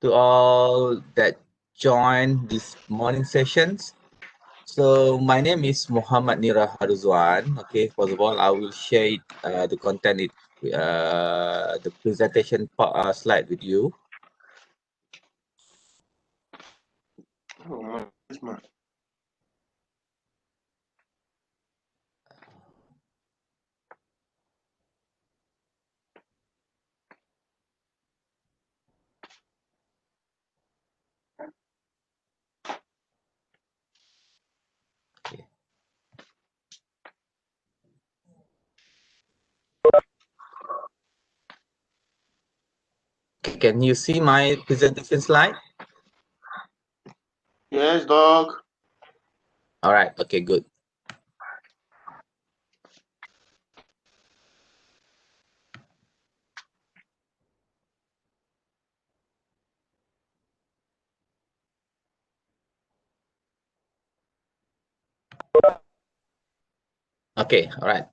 to all that join this morning sessions. So my name is Muhammad Nihra Haruzuan. Okay, first of all, I will share the content, the presentation slide with you. Oh man, this man. Okay. Okay, can you see my presentation slide? Yes, dog. All right. Okay, good. Okay, all right.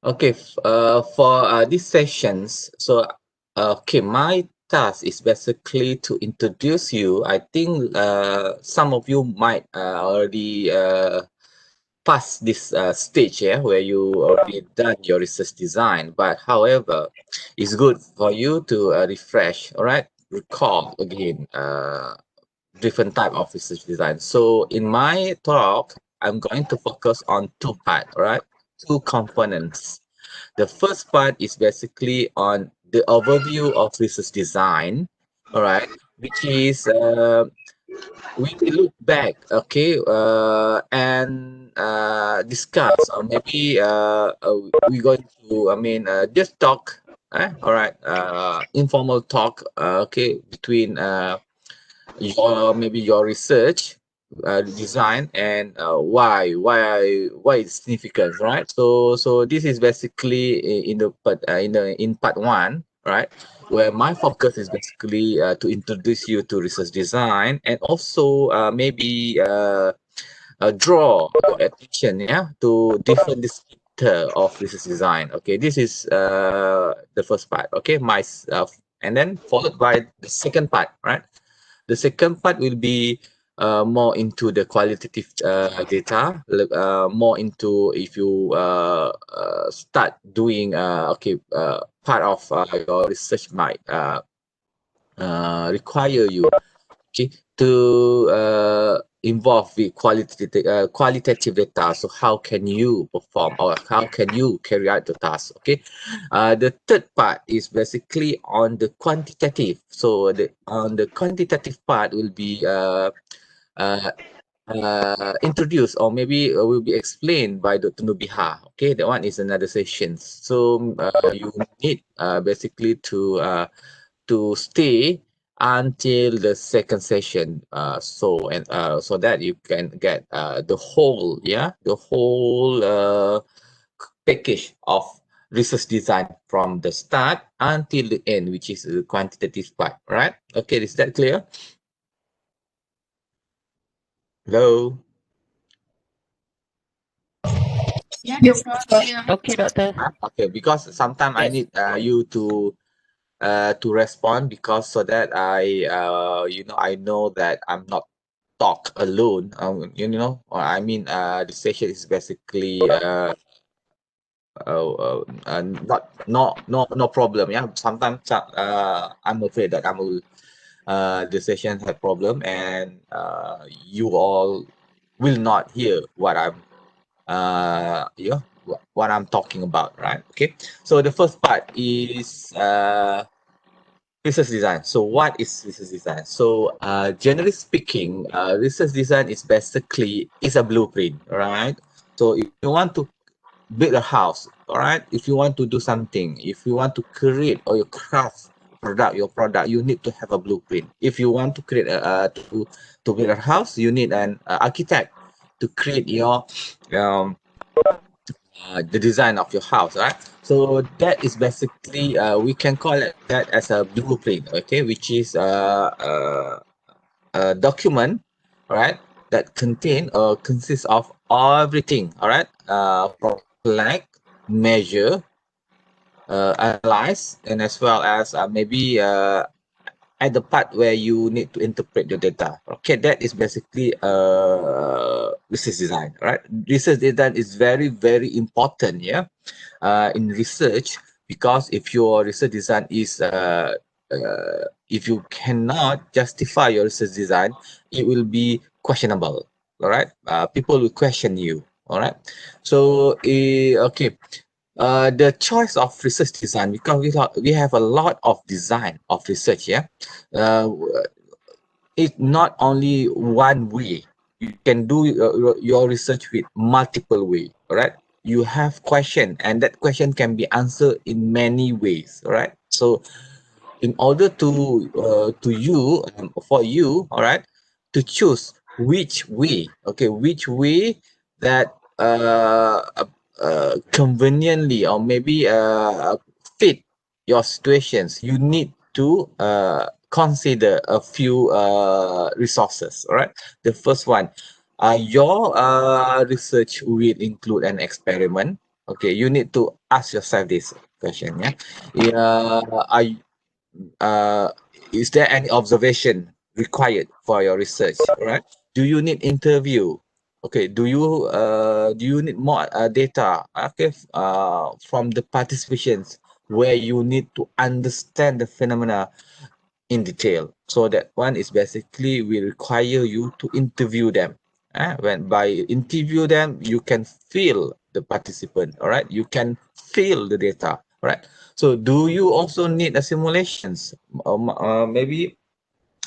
Okay, for these sessions, so okay, my task is basically to introduce you. I think some of you might already pass this stage, yeah, where you already done your research design. But however, it's good for you to refresh, all right, recall again different type of research design. So in my talk, I'm going to focus on two parts, all right, two components. The first part is basically on the overview of research design, all right, which is we will look back, okay, and discuss, or maybe we're going to, just talk, all right, informal talk, okay, between your research design and why it's significant, right? So this is basically in part one, right, where my focus is basically to introduce you to research design, and also maybe draw your attention, yeah, to different descriptor of research design. Okay, this is the first part, okay, myself, and then followed by the second part, right? The second part will be more into the qualitative data, more into if you start doing part of your research might require you, okay, to involve with qualitative data. So how can you perform, or how can you carry out the task? Okay, the third part is basically on the quantitative. So the on the quantitative part will be uh, introduced, or maybe will be explained by Dr. Nubiha. Okay, that one is another session. So you need basically to stay until the second session, so that you can get the whole package of research design from the start until the end, which is the quantitative part, right? Okay, is that clear? Hello. Yes, doctor. Okay, doctor. Okay, because sometimes I Yes. need you to respond, because so that I know that I'm not talk alone. Or I mean, the session is basically not no problem. Yeah, sometimes I'm afraid that I will the session have problem, and you all will not hear what I'm what I'm talking about, right? Okay, so the first part is research design. So what is research design? So generally speaking, research design is basically is a blueprint, right? So if you want to build a house, all right, if you want to do something, if you want to create or you craft your product, you need to have a blueprint. If you want to create to build a house, you need an architect to create your um the design of your house, right? So that is basically we can call it that as a blueprint, okay, which is a document, right, that contain or consists of everything, all right, from collect, measure, analyze, and as well as maybe at the part where you need to interpret your data. Okay, that is basically research design, right? Research design is very, very important, yeah, in research, because if your research design is if you cannot justify your research design, it will be questionable. All right, people will question you. All right, so okay, the choice of research design, because we have a lot of design of research, yeah. uh, it's not only one way. You can do your research with multiple way. All right, you have question, and that question can be answered in many ways. All right, so in order to you, for you, all right, to choose which way, okay, which way that conveniently, or maybe fit your situations, you need to consider a few resources. All right, the first one, your research will include an experiment. Okay, you need to ask yourself this question, yeah. Yeah, are uh, is there any observation required for your research, right? Do you need interview? Okay, do you need more data, okay, from the participations, where you need to understand the phenomena in detail? So that one is basically will require you to interview them. When by interview them, you can feel the participant. All right, you can feel the data. All right. So do you also need a simulations? Maybe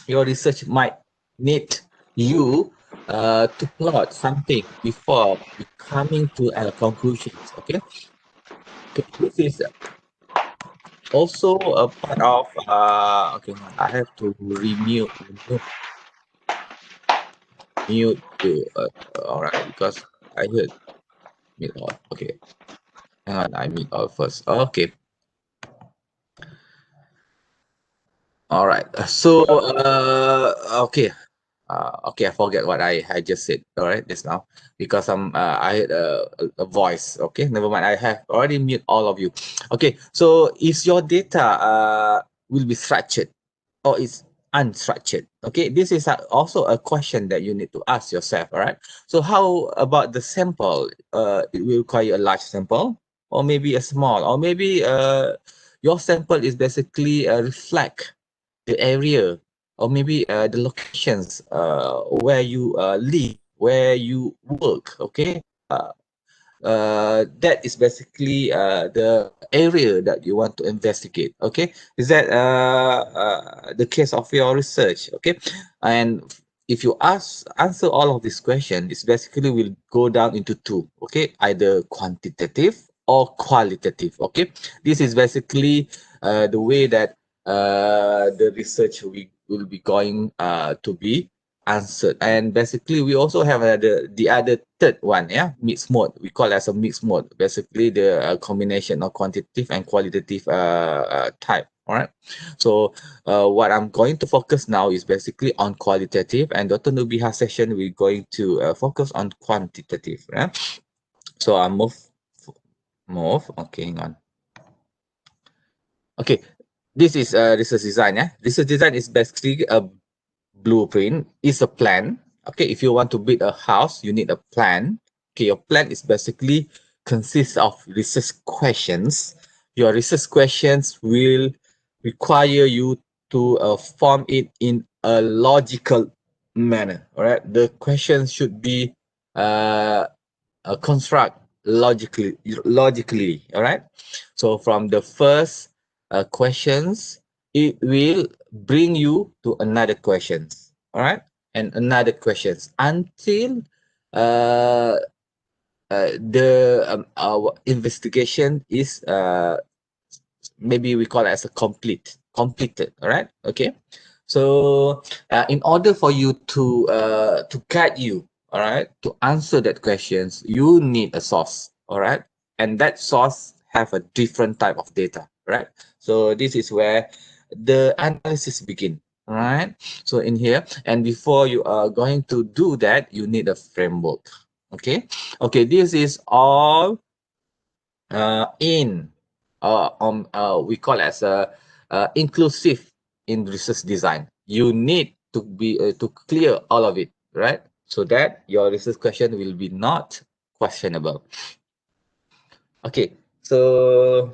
your research might need you to plot something before coming to a conclusions. Okay. Okay. This is also a part of okay, I have to mute you, all right, because I heard mute all. Okay, hang on, I mute all first. Okay, all right. So okay, okay, I forget what I just said. All right, just now, because I heard a voice. Okay, never mind. I have already mute all of you. Okay, so is your data will be structured, or is unstructured? Okay, this is also a question that you need to ask yourself. All right. So how about the sample? It will require a large sample, or maybe a small, or maybe your sample is basically reflect the area, or maybe the locations where you live, where you work. Okay. That is basically the area that you want to investigate. Okay, is that the case of your research? Okay, and if you answer all of these questions, it's basically will go down into two. Okay, either quantitative or qualitative. Okay, this is basically the way that the research will be going to be answered. And basically we also have the other third one, yeah, mixed mode. We call it as a mixed mode, basically the combination of quantitative and qualitative type. All right, so what I'm going to focus now is basically on qualitative, and Dr. Nubiha session we're going to focus on quantitative. Yeah? So I move, okay, hang on. Okay, this is research design. Yeah, research design is basically a blueprint, is a plan. Okay, if you want to build a house, you need a plan. Okay, your plan is basically consists of research questions. Your research questions will require you to form it in a logical manner. All right, the questions should be uh, construct logically. All right, so from the first questions, it will bring you to another questions. All right, and another questions until uh, our investigation is maybe we call it as a completed. All right, okay. So in order for you to guide you, all right, to answer that questions, you need a source. All right, and that source have a different type of data. Right, so this is where the analysis begin. All right, so in here, and before you are going to do that, you need a framework. Okay, okay, this is all in we call as a inclusive in research design. You need to be to clear all of it, right? So that your research question will be not questionable. Okay, so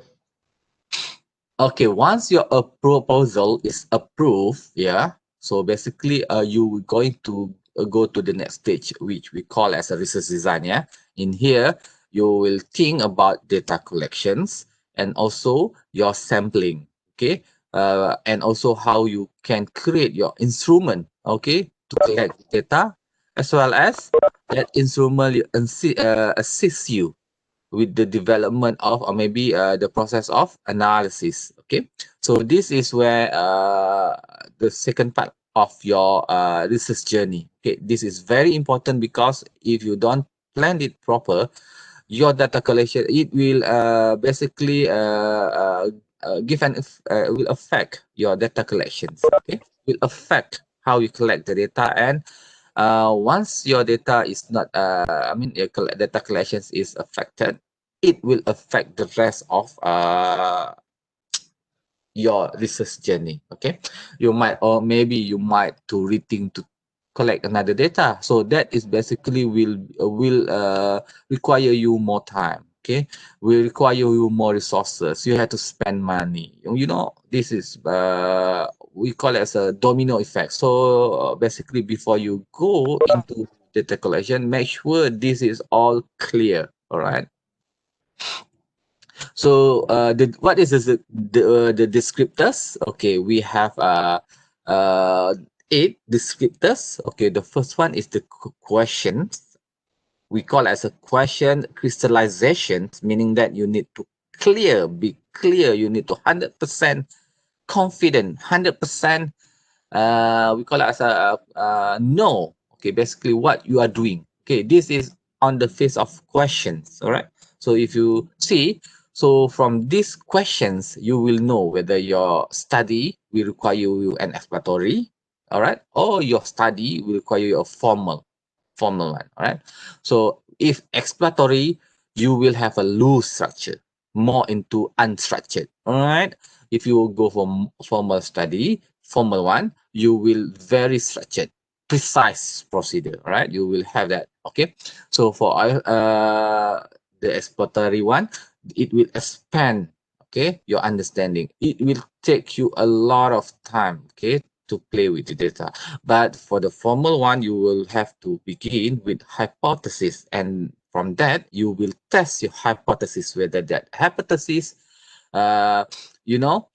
okay, once your proposal is approved, yeah. So basically, you going to go to the next stage, which we call as a research design. Yeah. In here, you will think about data collections and also your sampling. Okay. And also how you can create your instrument. Okay, to collect data, as well as that instrument will assist you with the development of or maybe the process of analysis. Okay, so this is where the second part of your research journey. Okay, this is very important because if you don't plan it proper, your data collection it will basically give will affect your data collections. Okay, will affect how you collect the data, and once your data is not your data collections is affected, it will affect the rest of your research journey. Okay, you might, or maybe you might to rethink to collect another data, so that is basically will require you more time. Okay, will require you more resources, you have to spend money. You know, this is we call it as a domino effect. So basically, before you go into data collection, make sure this is all clear. All right. So what is the descriptors? Okay, we have eight descriptors. Okay, the first one is the questions. We call as a question crystallization, meaning that you need to be clear. You need to 100% confident, 100% we call it as a no. Okay, basically what you are doing. Okay, this is on the face of questions. All right. So if you see, so from these questions, you will know whether your study will require you an exploratory, all right, or your study will require you a formal one. All right. So if exploratory, you will have a loose structure, more into unstructured. All right. If you go for formal study, formal one, you will very structured, precise procedure. All right. You will have that. Okay. So for the exploratory one, it will expand. Okay, your understanding. It will take you a lot of time. Okay, to play with the data. But for the formal one, you will have to begin with hypothesis, and from that, you will test your hypothesis whether that hypothesis, uh, you know,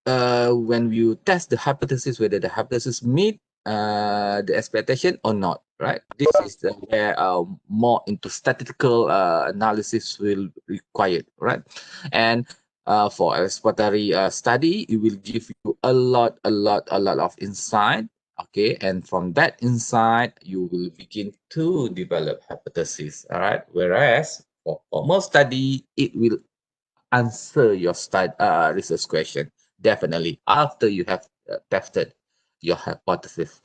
when you test the hypothesis whether the hypothesis meet the expectation or not, right? This is where more into statistical analysis will required, right? And for exploratory study, it will give you a lot of insight. Okay, and from that insight, you will begin to develop hypothesis. All right. Whereas for formal study, it will answer your research question definitely after you have tested your hypothesis.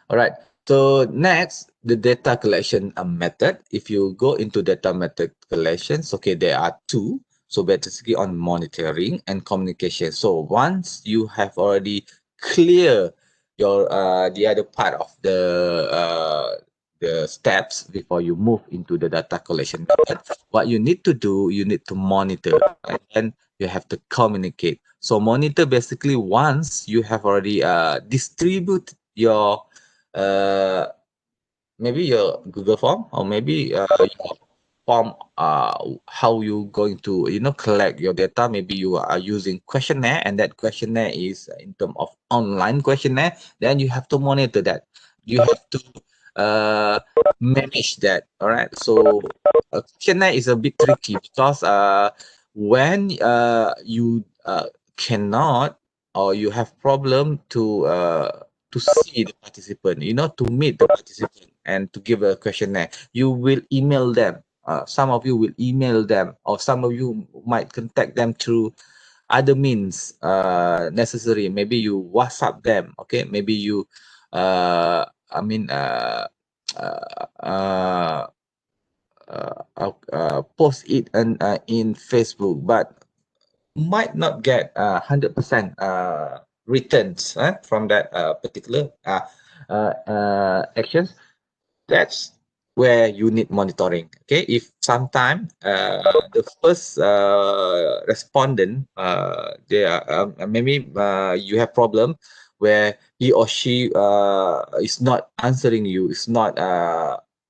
All right. So next, the data collection method. If you go into data method collections, okay, there are two. So basically on monitoring and communication. So once you have already clear your the other part of the steps before you move into the data collection method, what you need to do, you need to monitor, and then you have to communicate. So monitor basically once you have already distribute your uh, maybe your Google form, or maybe your form, how you going to collect your data. Maybe you are using questionnaire, and that questionnaire is in term of online questionnaire. Then you have to monitor that. You have to uh, manage that. All right. So a questionnaire is a bit tricky because when you cannot, or you have problem to see the participant, to meet the participant and to give a questionnaire, you will email them. Some of you will email them, or some of you might contact them through other means necessary. Maybe you WhatsApp them. Okay, maybe you, I mean, uh, uh, post it in Facebook, but might not get 100% returns from that particular actions. That's where you need monitoring. Okay, if sometime the first respondent they are maybe you have problem where he or she is not answering you, is not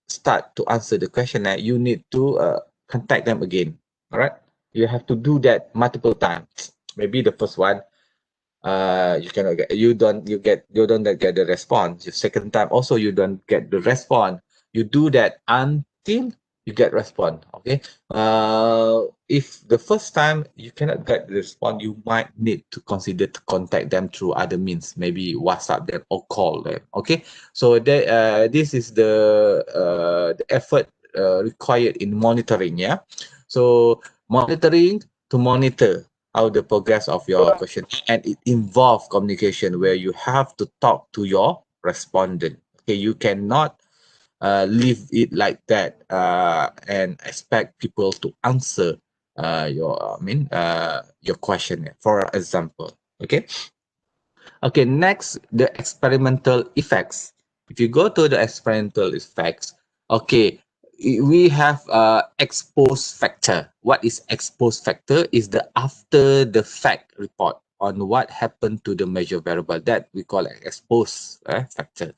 start to answer the questionnaire, you need to contact them again. All right, you have to do that multiple times. Maybe the first one you cannot get, you don't get the response. The second time also you don't get the response. You do that until you get response. Okay, if the first time you cannot get the response, you might need to consider to contact them through other means, maybe WhatsApp them or call them. Okay, so that this is the effort required in monitoring. Yeah, so monitoring to monitor how the progress of your question, and it involves communication where you have to talk to your respondent. Okay, you cannot leave it like that and expect people to answer your question, for example. Okay. Okay, next, the experimental effects. If you go to the experimental effects, okay, we have expose factor. What is expose factor? Is the after the fact report on what happened to the measure variable that we call expose factor.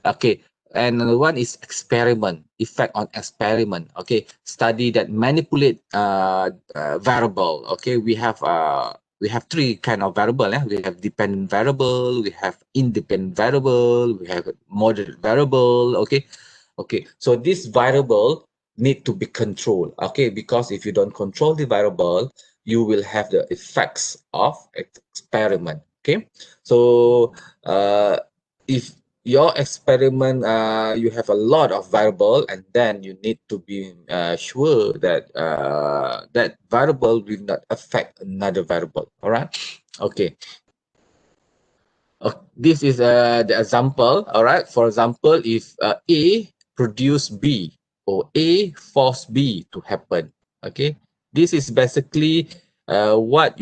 Okay, and another one is experiment, effect on experiment. Okay, study that manipulate variable. Okay, we have three kind of variable. We have dependent variable, we have independent variable, we have moderate variable. Okay, so this variable need to be controlled. Okay, because if you don't control the variable, you will have the effects of experiment. Okay, so if your experiment you have a lot of variable, and then you need to be sure that that variable will not affect another variable. All right, okay. This is the example. All right, for example, if A produce B, or A force B to happen. Okay, this is basically what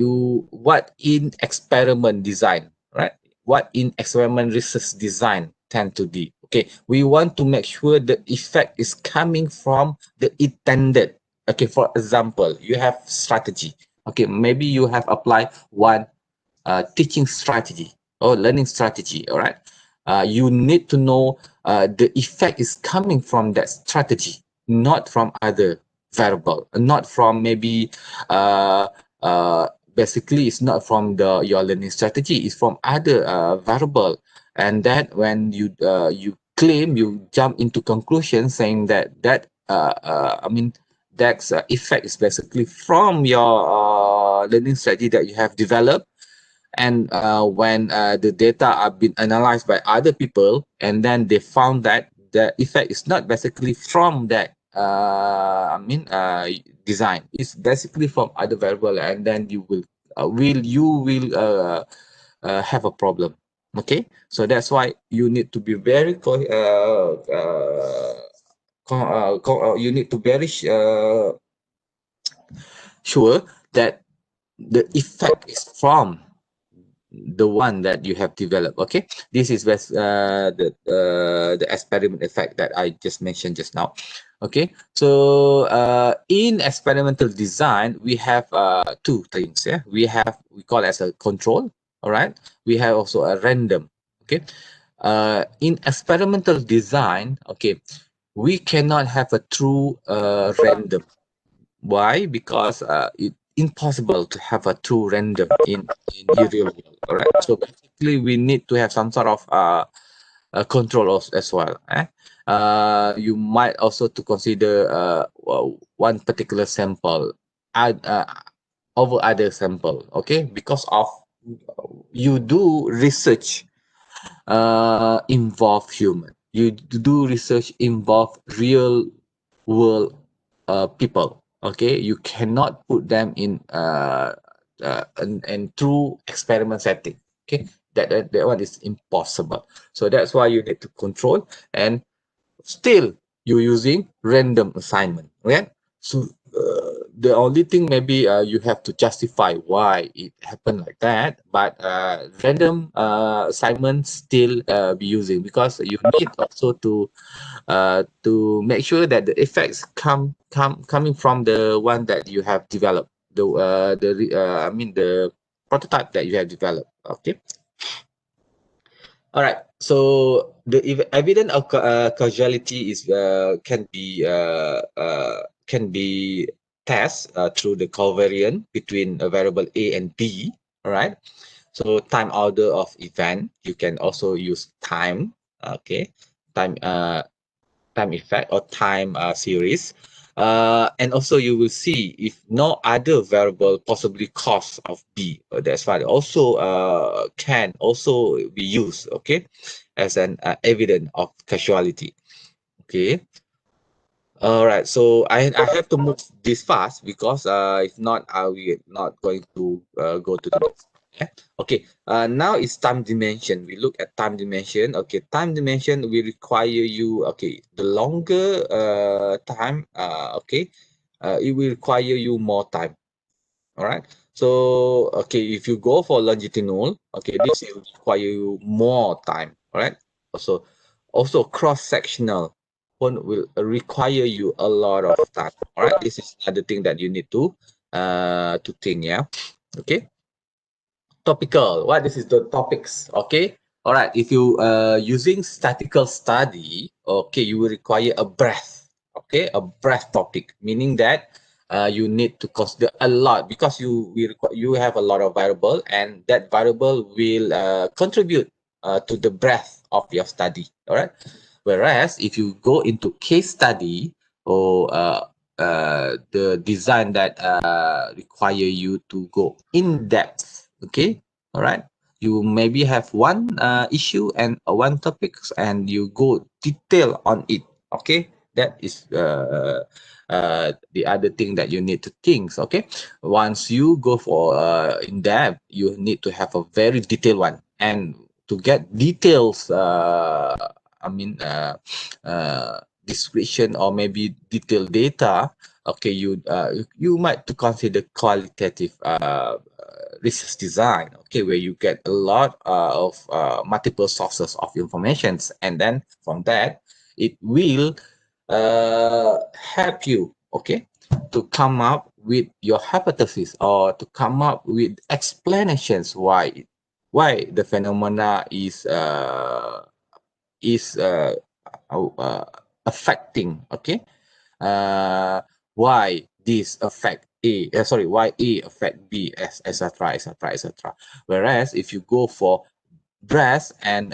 in experiment design, right? What in experiment research design tend to be. Okay, we want to make sure the effect is coming from the intended. Okay, for example, you have strategy. Okay, maybe you have applied one teaching strategy or learning strategy. All right, you need to know the effect is coming from that strategy, not from other variable, not from maybe uh, uh, basically it's not from the your learning strategy, it's from other variable. And that when you claim, you jump into conclusion saying that that effect is basically from your learning strategy that you have developed. And when the data are being analyzed by other people, and then they found that the effect is not basically from that design, it's basically from other variable, and then you will have a problem. Okay, so that's why you need to be very you need to very sure that the effect is from the one that you have developed. Okay, this is the experiment effect that I just mentioned just now. Okay, so in experimental design we have two things. Yeah, we call as a control. All right, we have also a random. Okay, in experimental design, okay, we cannot have a true random. Why? Because it's impossible to have a true random in the real world. All right. So basically, we need to have some sort of control as well. You might also to consider one particular sample over other sample. Okay, because of you do research involve human. You do research involve real world people. Okay, you cannot put them in and through experiment setting. Okay, that one is impossible. So that's why you need to control, and still you're using random assignment. right? So the only thing maybe you have to justify why it happened like that, but random assignments still be using, because you need also to make sure that the effects coming from the one that you have developed, I mean the prototype that you have developed. Okay. All right. So the evidence of causality is can be test through the covariance between a variable A and B. All right. So time order of event, you can also use time. Okay. Time time effect or time series. And also you will see if no other variable possibly cause of B. That's why also can also be used, okay, as an evidence of causality. Okay. All right. So I have to move this fast because if not, I will not going to go to the next. Yeah. Okay. Now it's time dimension. We look at time dimension. Okay. Time dimension will require you. Okay. The longer time. Okay. It will require you more time. All right. So okay, if you go for longitudinal, okay, this will require you more time. All right. Also cross sectional one will require you a lot of time. All right. This is another thing that you need to think. Yeah. Okay. Topical. What this is the topics? Okay. All right. If you using statistical study, okay, you will require a breadth. Okay, a breadth topic, meaning that you need to consider a lot, because you have a lot of variable, and that variable will contribute to the breadth of your study. All right. Whereas if you go into case study, or the design that require you to go in depth, okay, all right, you maybe have one issue and one topics, and you go detail on it. Okay, that is the other thing that you need to think. Okay, once you go for in depth, you need to have a very detailed one, and to get details I mean description or maybe detailed data. Okay, you might to consider qualitative research design. Okay, where you get a lot of multiple sources of informations, and then from that it will help you, okay, to come up with your hypothesis, or to come up with explanations why the phenomena is uh, affecting, okay, uh, why this affect A, sorry, why A affect B, etc., etc., etc. Whereas if you go for breadth and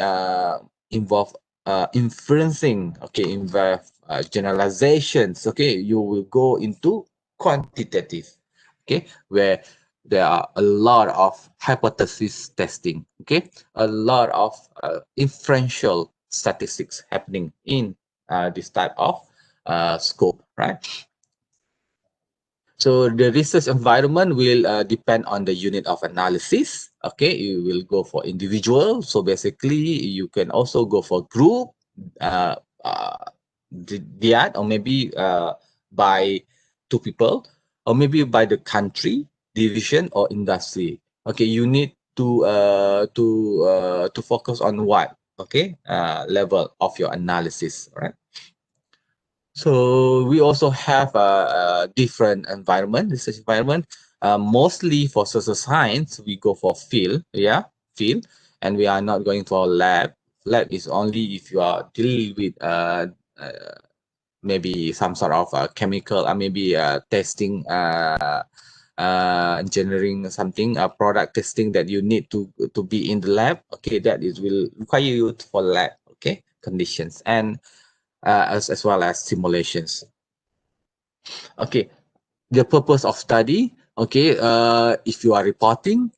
involve inferencing, okay, involve generalizations, okay, you will go into quantitative, okay, where there are a lot of hypothesis testing, okay, a lot of inferential statistics happening in this type of scope, right? So the research environment will depend on the unit of analysis. Okay, you will go for individual. So basically, you can also go for group, uh, uh, or maybe by two people, or maybe by the country, division, or industry. Okay, you need to focus on what, okay, level of your analysis, right? So we also have a different environment, research environment. Mostly for social science, we go for field, yeah, field, and we are not going for lab. Lab is only if you are dealing with maybe some sort of chemical, or maybe testing, engineering something, product testing that you need to be in the lab. Okay, that is will require you for lab. Okay, conditions, and as well as simulations. Okay, the purpose of study. Okay, if you are reporting,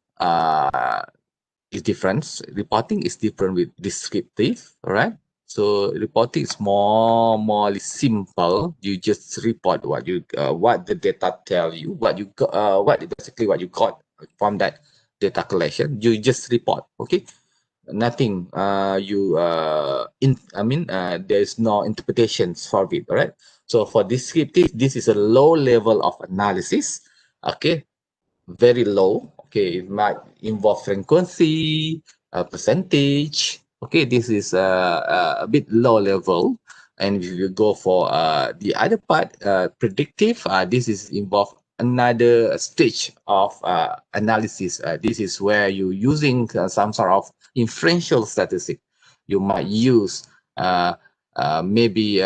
is different. Reporting is different with descriptive. All right. So reporting is more simple. You just report what the data tell you, what you got, what basically what you got from that data collection. You just report. Okay. nothing. There is no interpretations for it. All right. So for descriptive, this is a low level of analysis. Okay, very low. Okay, it might involve frequency, percentage. Okay, this is a bit low level. And if you go for the other part, predictive, this is involve another stage of analysis. This is where you're using some sort of inferential statistic. You might use maybe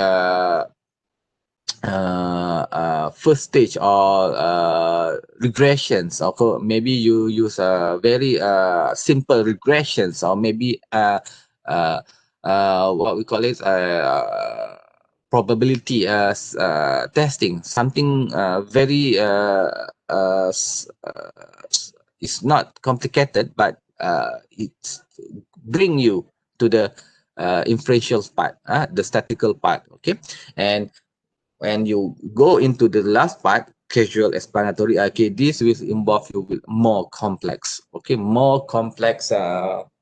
first stage or regressions, or maybe you use very simple regressions, or maybe uh, what we call it probability testing, something very it's not complicated, but it's bring you to the inferential part, the statistical part. Okay, and when you go into the last part, casual explanatory, okay, this will involve you with more complex, okay, more complex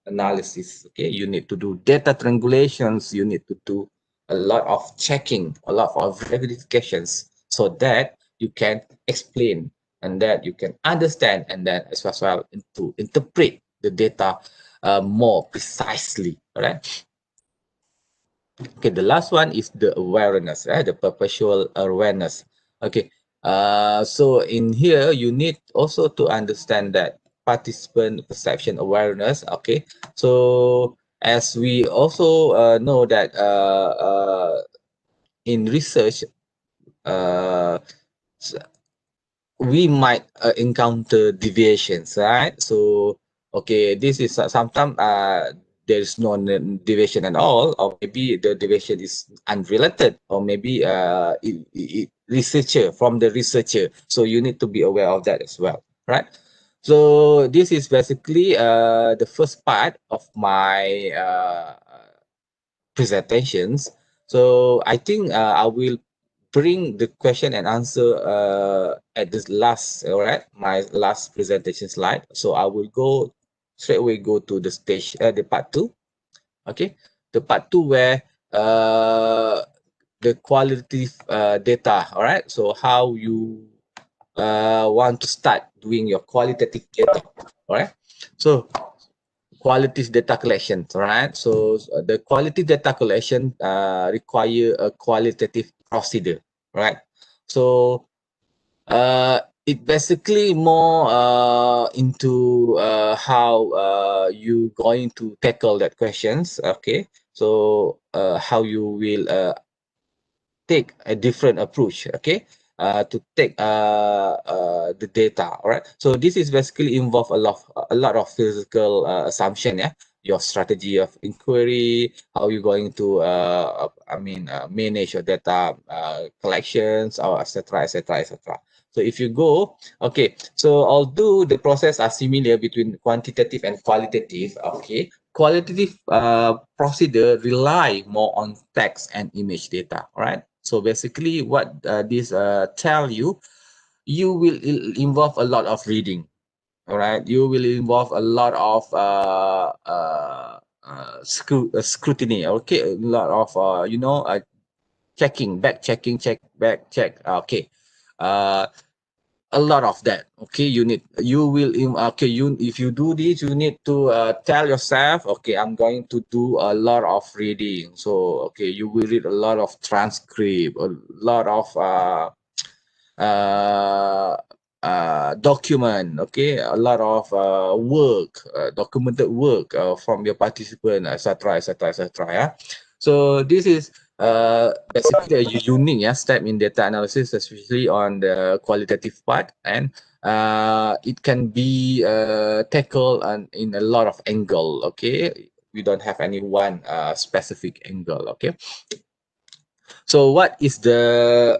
analysis. Okay, you need to do data triangulations, you need to do a lot of checking, a lot of verifications, so that you can explain and that you can understand, and then as well to interpret the data more precisely. All right. Okay, the last one is the awareness, right? The perpetual awareness. Okay. So in here, you need also to understand that participant perception awareness. Okay. So as we also know that in research, uh, we might encounter deviations, right? So, okay, this is sometimes there is no deviation at all, or maybe the deviation is unrelated, or maybe researcher from the researcher. So you need to be aware of that as well, right? So this is basically the first part of my presentations. So I think I will bring the question and answer at this last, all right, my last presentation slide. So I will go straight away go to the stage, the part two. Okay, the part two where the qualitative data. All right, so how you want to start doing your qualitative data. All right, so quality data collection, right? So the quality data collection require a qualitative procedure, right? So it basically more into how you going to tackle that questions. Okay, so how you will take a different approach, okay, to take the data. All right, so this is basically involve a lot of physical assumption, yeah, your strategy of inquiry, how you're going to manage your data collections, or etc etc etc. So if you go, okay, so although the process are similar between quantitative and qualitative, okay, qualitative procedure rely more on text and image data. All right, so basically what this tell you, you will involve a lot of reading. All right, you will involve a lot of scrutiny. Okay, a lot of checking, back checking, check back check. Okay, uh a lot of that. Okay, you will okay, you if you do this, you need to tell yourself, okay, I'm going to do a lot of reading. So okay, you will read a lot of transcript, a lot of uh, document, okay, a lot of work, documented work from your participant, etc etc etc, yeah. So this is basically a unique, yeah, step in data analysis, especially on the qualitative part, and it can be tackled in a lot of angle. Okay, we don't have any one specific angle. Okay, so what is the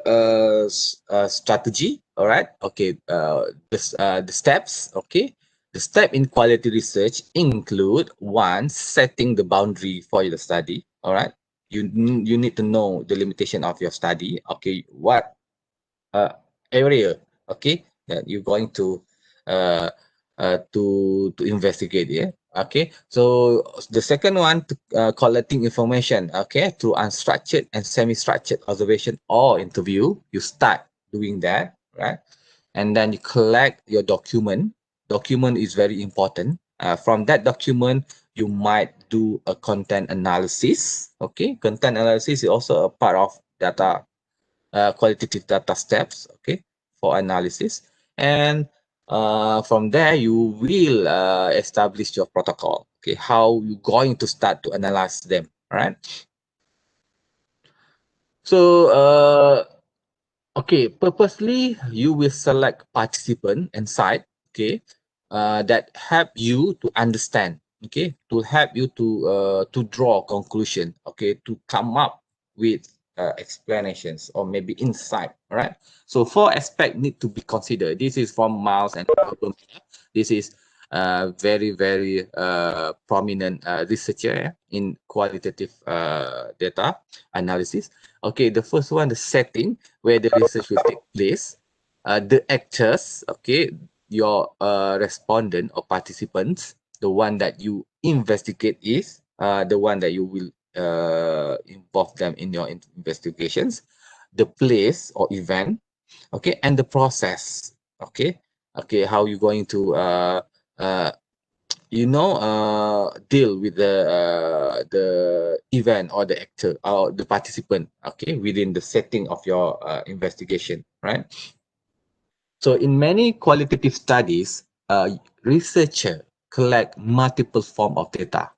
strategy? All right. Okay. The steps. Okay. The step in quality research include one, setting the boundary for your study. All right. You need to know the limitation of your study. Okay. What uh, area? Okay, that you're going to uh, to investigate. Yeah. Okay, so the second one, collecting information, okay, through unstructured and semi-structured observation or interview. You start doing that, right? And then you collect your document. Document is very important. From that document, you might do a content analysis. Okay, content analysis is also a part of data, qualitative data steps. Okay, for analysis, and from there you will establish your protocol. Okay, how you going to start to analyze them. All right. So okay, purposely you will select participant and site, okay, that help you to understand, okay, to help you to draw conclusion, okay, to come up with explanations or maybe insight, all right? So four aspects need to be considered. This is from Miles and Album. This is very prominent researcher in qualitative data analysis. Okay, the first one, the setting where the research will take place, the actors, okay, your respondent or participants, the one that you investigate is the one that you will involve them in your investigations, the place or event, okay, and the process, okay, okay, how you going to uh, deal with the event or the actor or the participant, okay, within the setting of your investigation, right? So in many qualitative studies, researcher collect multiple form of data.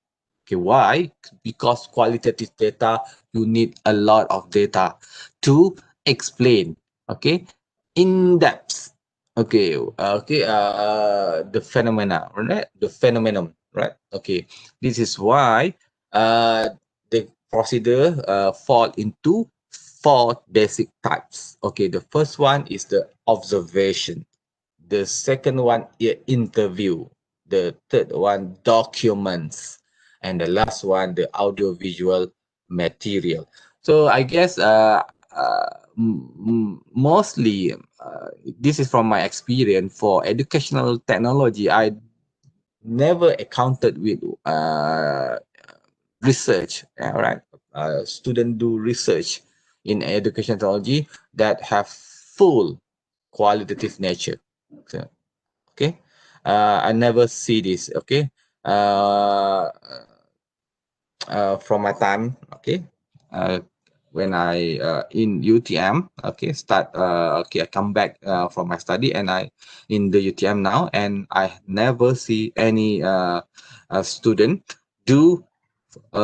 Okay, why? Because qualitative data, you need a lot of data to explain, okay, in depth, okay, the phenomena, right? The phenomenon, right? Okay, this is why the procedure fall into four basic types. Okay, the first one is the observation. The second one, interview. The third one, documents. And the last one, the audiovisual material. So I guess mostly this is from my experience for educational technology. I never encountered with research, right? Student do research in education technology that have full qualitative nature. So, okay, I never see this. Okay, uh, from my time. Okay, uh, when I in UTM. Okay, okay, I come back from my study and I in the UTM now, and I never see any student do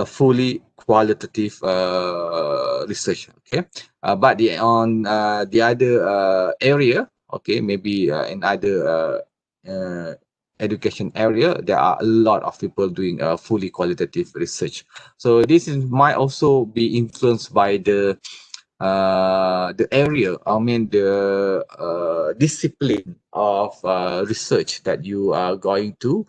fully qualitative research. Okay, but on the other area, okay, maybe in other uh, education area, there are a lot of people doing fully qualitative research. So this is might also be influenced by the area, I mean the discipline of research that you are going to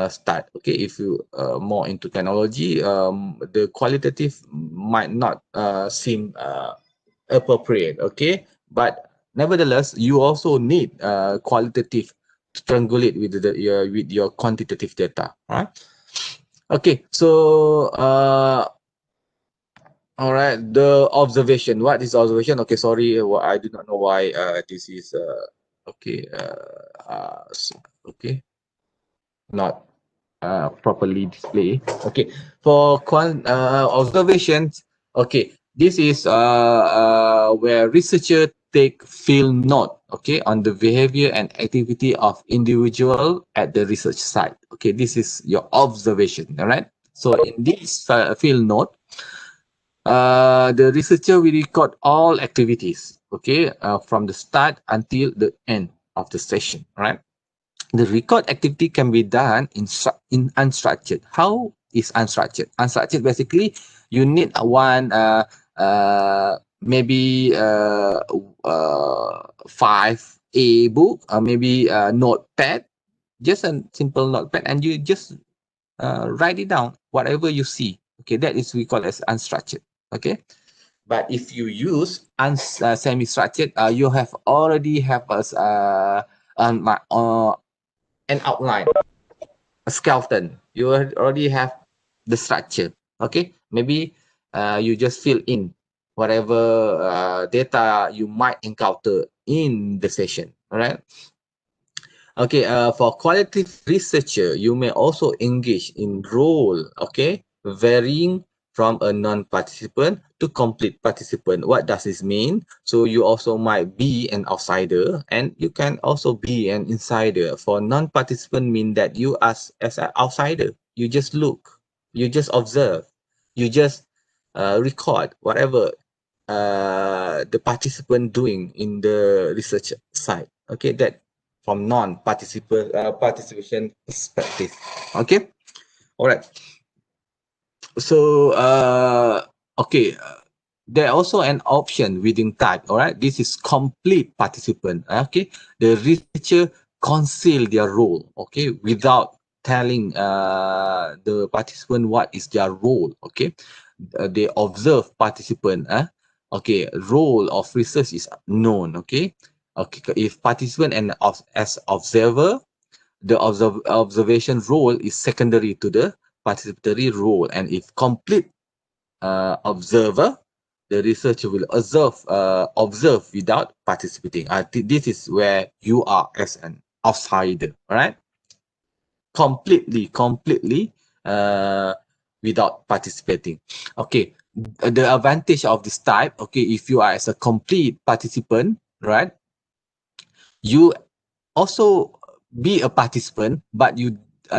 start. Okay, if you more into technology, the qualitative might not seem appropriate. Okay, but nevertheless, you also need qualitative to triangulate with your quantitative data, right? Okay, so all right, the observation. What is observation? Okay, sorry, I do not know why this is okay okay, not properly display. Okay, for observations. Okay, this is where researcher take field note, okay, on the behavior and activity of individual at the research site. Okay, this is your observation. All right, so in this field note, the researcher will record all activities, okay, from the start until the end of the session, right? The record activity can be done in unstructured. How is unstructured? Unstructured, basically, you need one maybe 5A book, or maybe a notepad, just a simple notepad, and you just write it down, whatever you see. Okay, that is we call as unstructured. Okay, but if you use semi-structured, you have already have an outline. a skeleton. You already have the structure. Okay, maybe you just fill in whatever data you might encounter in the session. All right. Okay, for qualitative researcher, you may also engage in role, okay, varying from a non-participant to complete participant. What does this mean? So you also might be an outsider and you can also be an insider. For non-participant mean that you as an outsider, you just look, you just observe, you just record whatever the participant doing in the research side. Okay, that from non-participant participation perspective. Okay, all right. So okay, there also an option within type. All right, this is complete participant. Okay, the researcher conceal their role. Okay, without telling the participant what is their role. Okay, they observe participant. Okay, role of research is known. Okay, okay, if participant and as observer, the observation role is secondary to the participatory role, and if complete observer, the researcher will observe without participating. I think this is where you are as an outsider, all right? Completely uh, without participating. Okay, the advantage of this type, okay, if you are as a complete participant, right, you also be a participant, but you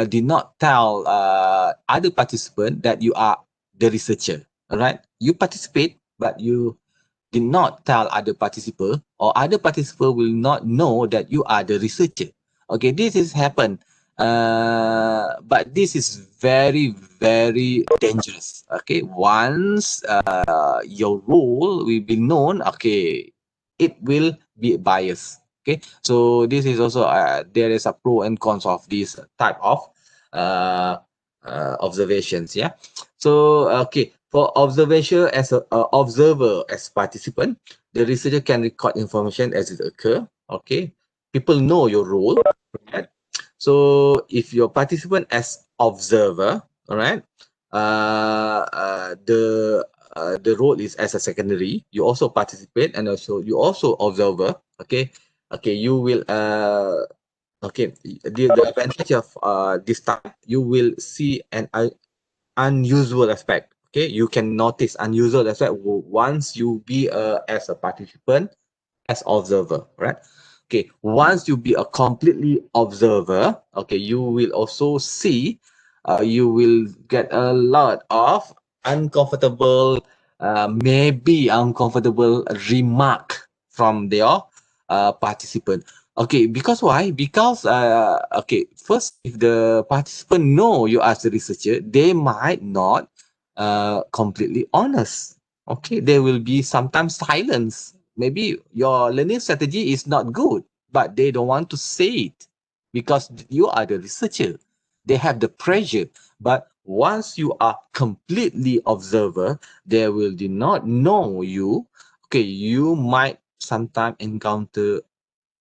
did not tell other participant that you are the researcher. All right, you participate, but you did not tell other participant, or other participant will not know that you are the researcher. Okay, this is happen, but this is very dangerous. Okay, once your role will be known, okay, it will be biased. Okay, so this is also there is a pro and cons of this type of uh, observations. Yeah, so okay, for observation as a observer as participant, the researcher can record information as it occur. Okay, people know your role. Right? So if your participant as observer, all right, the role is as a secondary. You also participate and also you also observer. Okay, okay, you will okay, the advantage of this type, you will see an unusual aspect. Okay, you can notice unusual aspect once you be as a participant, as observer, right? Okay, once you be a completely observer, okay, you will also see, you will get a lot of uncomfortable, maybe uncomfortable remark from their participant. Okay, because why? Because okay, first, if the participant know you as a researcher, they might not completely honest. Okay, there will be sometimes silence. Maybe your learning strategy is not good, but they don't want to say it because you are the researcher. They have the pressure. But once you are completely observer, they will do not know you. Okay, you might sometimes encounter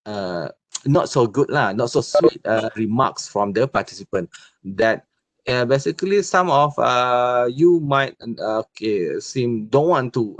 uh, not so good lah, not so sweet remarks from the participant that basically some of you might okay seem don't want to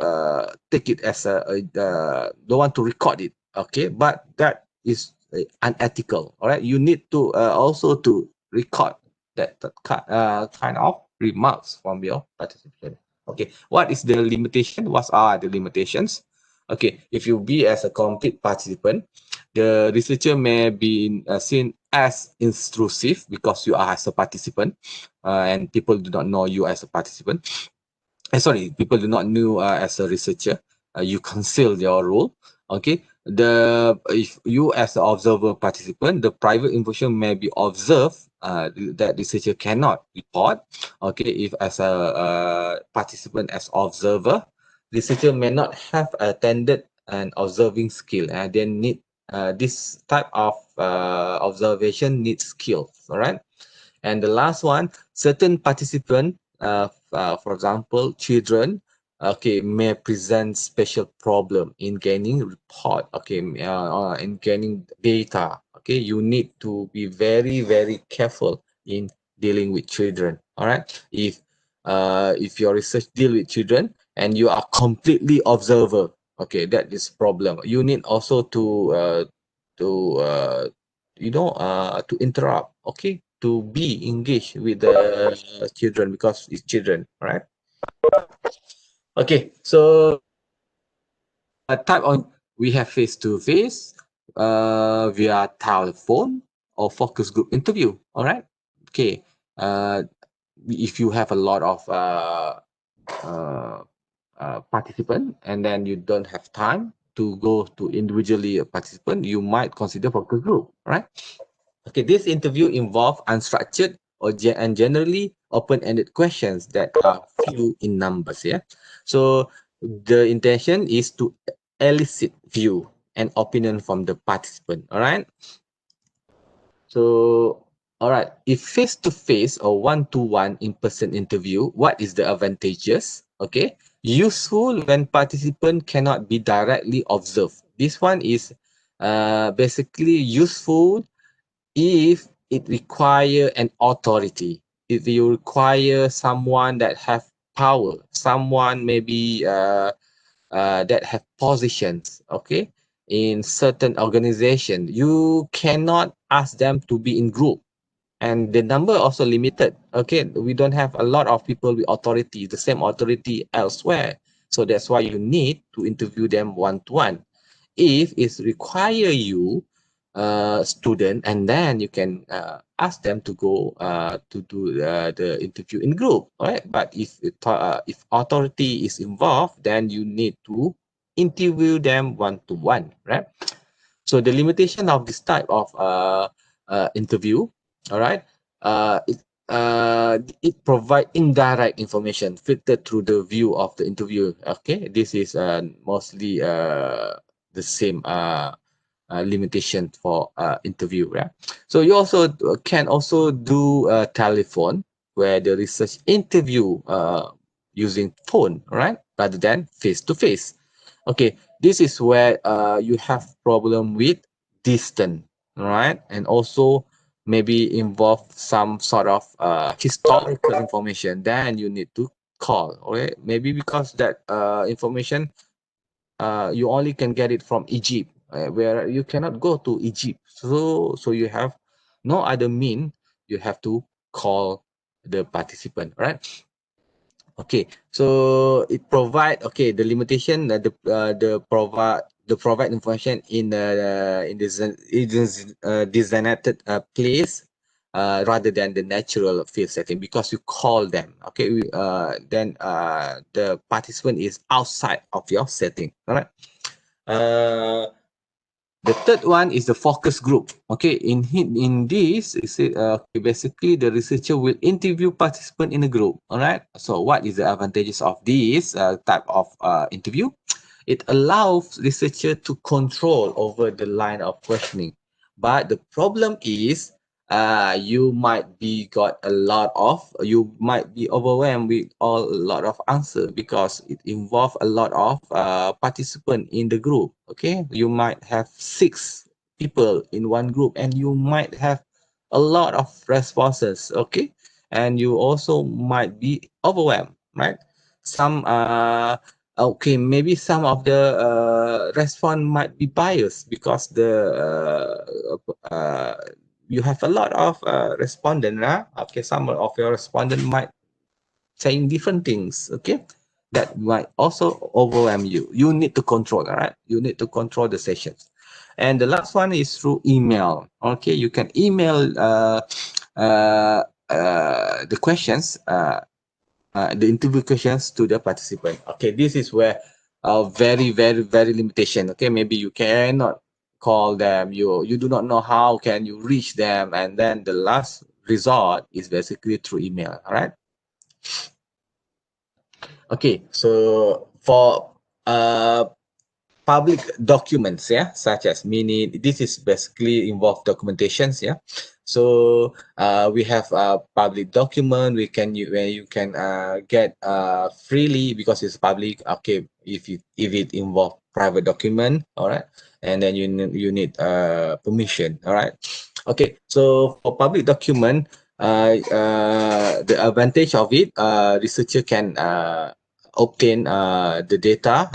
take it as don't want to record it, okay, but that is unethical. All right, you need to also to record that kind of remarks from your participant. Okay, what is the limitation? What are the limitations? Okay, if you be as a complete participant, the researcher may be seen as intrusive because you are as a participant, and people do not know you as a participant. Sorry, people do not know as a researcher. You conceal your role. Okay, the if you as an observer participant, the private information may be observed that researcher cannot report. Okay, if as a participant as observer, researcher may not have attended an observing skill, and they need this type of observation needs skills. All right. And the last one, certain participant, for example, children, okay, may present special problem in gaining report, okay, in gaining data. Okay, you need to be very careful in dealing with children. All right. If your research deal with children and you are completely observer, okay, that is problem. You need also to to interrupt, okay, to be engaged with the children because it's children, right? Okay, so type on we have face to face, via telephone or focus group interview. All right. Okay. Uh, if you have a lot of uh, participant and then you don't have time to go to individually a participant, you might consider focus group. Right. Okay, this interview involve unstructured and generally open-ended questions that are few in numbers. Yeah, so the intention is to elicit view and opinion from the participant. All right. So, all right. If face-to-face or one-to-one in-person interview, what is the advantages? Okay, useful when participant cannot be directly observed. This one is basically useful if it require an authority, if you require someone that have power, someone maybe that have positions, okay, in certain organization, you cannot ask them to be in group, and the number also limited. Okay, we don't have a lot of people with authority, the same authority elsewhere, so that's why you need to interview them one to one. If it's require you student, and then you can ask them to go to do the interview in group. All right, but if authority is involved, then you need to interview them one to one, right? So the limitation of this type of interview, all right, it provide indirect information filtered through the view of the interviewer. Okay, this is mostly the same limitation for interview. Yeah. So you also can also do a telephone where the research interview using phone, right, rather than face to face. Okay, this is where you have problem with distance, right, and also maybe involve some sort of historical information. Then you need to call. Okay, maybe because that information you only can get it from Egypt, where you cannot go to Egypt. So you have no other mean. You have to call the participant, right? Okay, so it provide, okay, the limitation, the provide information in designated place rather than the natural field setting, because you call them. Okay, then the participant is outside of your setting. All right. Uh, the third one is the focus group. Okay, in this, is it, okay, basically the researcher will interview participant in a group. All right. So what is the advantages of this type of interview? It allows researcher to control over the line of questioning. But the problem is, you might be got a lot of, you might be overwhelmed with a lot of answer because it involve a lot of participant in the group. Okay, you might have 6 people in one group and you might have a lot of responses. Okay, and you also might be overwhelmed, right? Some okay, maybe some of the response might be biased because you have a lot of respondent. Okay, some of your respondent might saying different things. Okay, that might also overwhelm you. You need to control. All right, you need to control the sessions. And the last one is through email. Okay, you can email the questions, the interview questions to the participant. Okay, this is where very, very, very limitation. Okay, maybe you cannot call them. You do not know how can you reach them, and then the last resort is basically through email. All right. Okay, so for public documents, yeah, such as minute, this is basically involve documentations, yeah. So we have a public document where you can get freely because it's public. Okay, if it involve private document, all right, and then you need permission. All right. Okay, so for public document, the advantage of it, researcher can obtain the data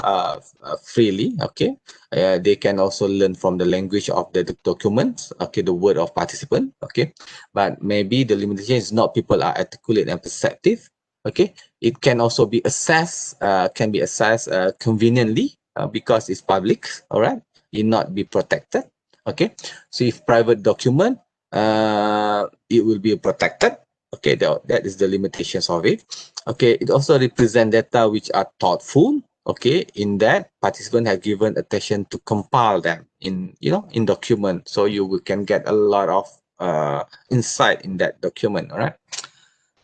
freely. Okay, they can also learn from the language of the documents. Okay, the word of participant. Okay, but maybe the limitation is not people are articulate and perceptive. Okay, it can also be assessed. Can be assessed conveniently because it's public. All right, it not be protected. Okay, so if private document, it will be protected. Okay, that is the limitations of it. Okay, it also represent data which are thoughtful. Okay, in that participant have given attention to compile them in, in document, so can get a lot of insight in that document. All right.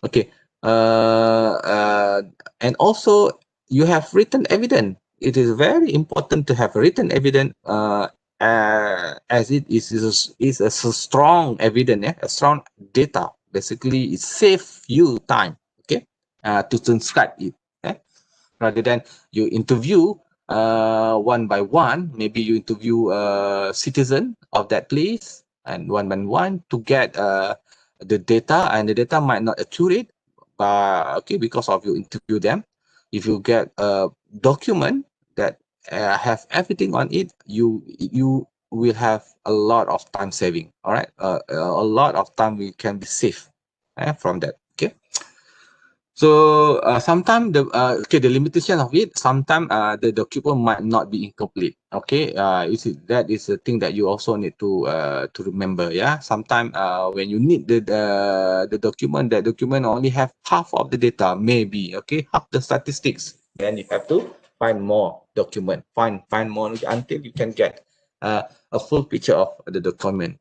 Okay. And also you have written evidence. It is very important to have written evidence, as it is a strong evidence, a strong data. Basically, it saves you time. Okay, to transcribe it. Okay? Rather than you interview one by one, maybe you interview a citizen of that place and one by one to get the data, and the data might not accurate, but okay, because of you interview them. If you get a document that have everything on it, you will have a lot of time saving. All right, a lot of time we can be saved from that. Okay. So sometimes the limitation of it, sometimes the document might not be incomplete. Okay, that is a thing that you also need to remember. Yeah, sometimes when you need the document, that document only have half of the data, maybe, okay, half the statistics. Then you have to find more document, find more until you can get a full picture of the document.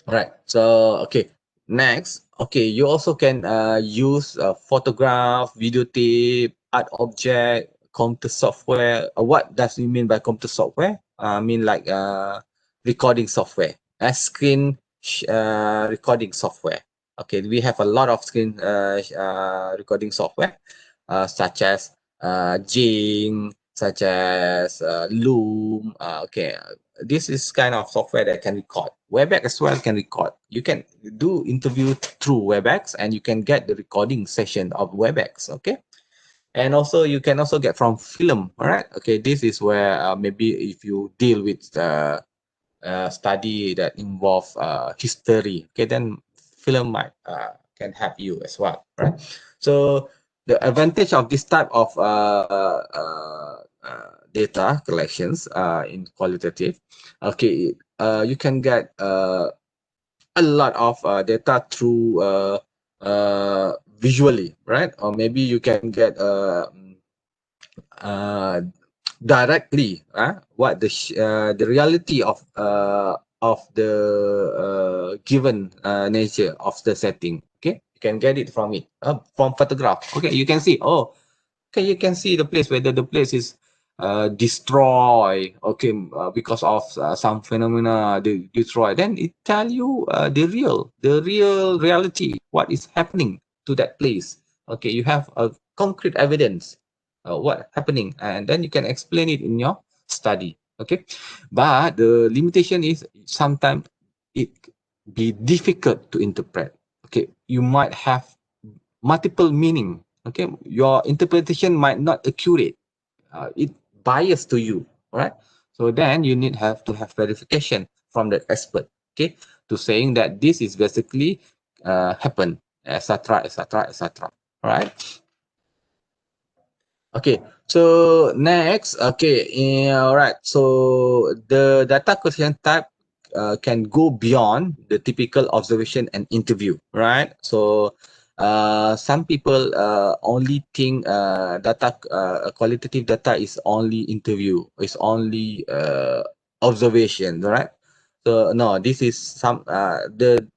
Right. So, okay. Next, okay, you also can use photograph, videotape, art object, computer software. What does it mean by computer software? I mean like recording software, recording software. Okay, we have a lot of screen recording software, such as Jing, such as Loom. Okay, this is kind of software that can record. Webex as well can record. You can do interview through Webex, and you can get the recording session of Webex. Okay, and also you can also get from film. All right. Okay, this is where maybe if you deal with study that involve history, okay, then film might can help you as well, right? So the advantage of this type of data collections in qualitative, okay, you can get a lot of data through visually, right? Or maybe you can get uh, directly what the reality of the given nature of the setting. Okay, you can get it from it, from photograph. Okay, you can see, oh, okay, you can see the place, whether the place is destroyed, okay, because of some phenomena they destroy, then it tell you the real reality, what is happening to that place. Okay, you have a concrete evidence what happening, and then you can explain it in your study. Okay, but the limitation is sometimes it be difficult to interpret. Okay, you might have multiple meaning. Okay, your interpretation might not accurate. It biased to you. All right, so then you need have to have verification from the expert. Okay, to saying that this is basically happen, etc., etc., etc. All right. Okay, so next, okay, all right. So the data collection type can go beyond the typical observation and interview, right? So some people only think qualitative data is only interview, is only observation, right? So no, this is some the